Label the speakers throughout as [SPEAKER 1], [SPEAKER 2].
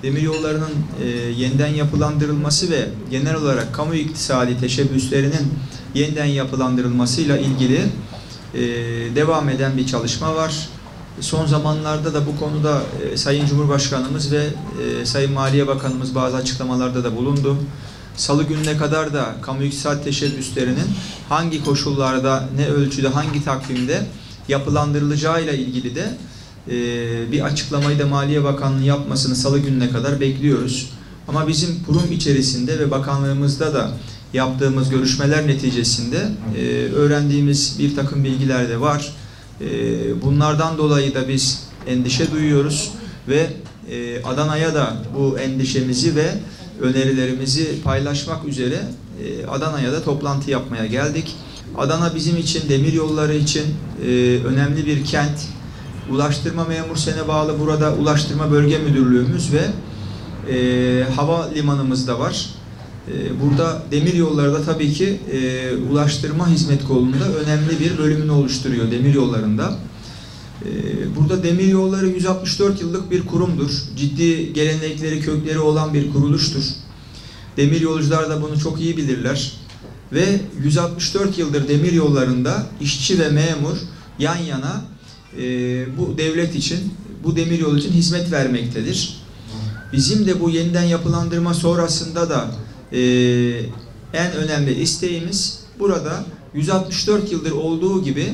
[SPEAKER 1] demiryollarının yeniden yapılandırılması ve genel olarak kamu iktisadi teşebbüslerinin yeniden yapılandırılmasıyla ilgili devam eden bir çalışma var. Son zamanlarda da bu konuda Sayın Cumhurbaşkanımız ve Sayın Maliye Bakanımız bazı açıklamalarda da bulundu. Salı gününe kadar da kamu iktisadi teşebbüslerinin hangi koşullarda, ne ölçüde, hangi takvimde yapılandırılacağıyla ilgili de bir açıklamayı da Maliye Bakanlığı yapmasını Salı gününe kadar bekliyoruz. Ama bizim kurum içerisinde ve bakanlığımızda da yaptığımız görüşmeler neticesinde öğrendiğimiz bir takım bilgiler de var. Bunlardan dolayı da biz endişe duyuyoruz ve Adana'ya da bu endişemizi ve önerilerimizi paylaşmak üzere Adana'ya da toplantı yapmaya geldik. Adana bizim için, demiryolları için önemli bir kent. Ulaştırma Memursen'e bağlı burada Ulaştırma Bölge Müdürlüğümüz ve havalimanımız da var. Burada demiryolları da tabii ki ulaştırma hizmet kolunda önemli bir bölümünü oluşturuyor demiryollarında. Burada demiryolları 164 yıllık bir kurumdur. Ciddi gelenekleri, kökleri olan bir kuruluştur. Demiryolcular da bunu çok iyi bilirler. Ve 164 yıldır demiryollarında işçi ve memur yan yana bu devlet için, bu demiryolu için hizmet vermektedir. Bizim de bu yeniden yapılandırma sonrasında da en önemli isteğimiz burada 164 yıldır olduğu gibi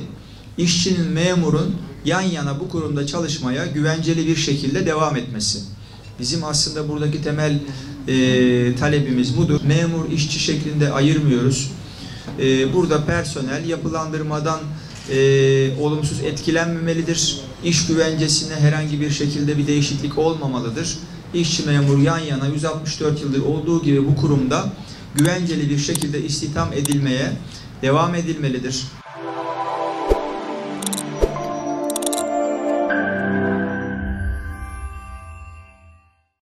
[SPEAKER 1] işçinin, memurun yan yana bu kurumda çalışmaya güvenceli bir şekilde devam etmesi. Bizim aslında buradaki temel talebimiz budur. Memur, işçi şeklinde ayırmıyoruz. Burada personel yapılandırmadan olumsuz etkilenmemelidir. İş güvencesine herhangi bir şekilde bir değişiklik olmamalıdır. İşçi memur yan yana 164 yıldır olduğu gibi bu kurumda güvenceli bir şekilde istihdam edilmeye devam edilmelidir.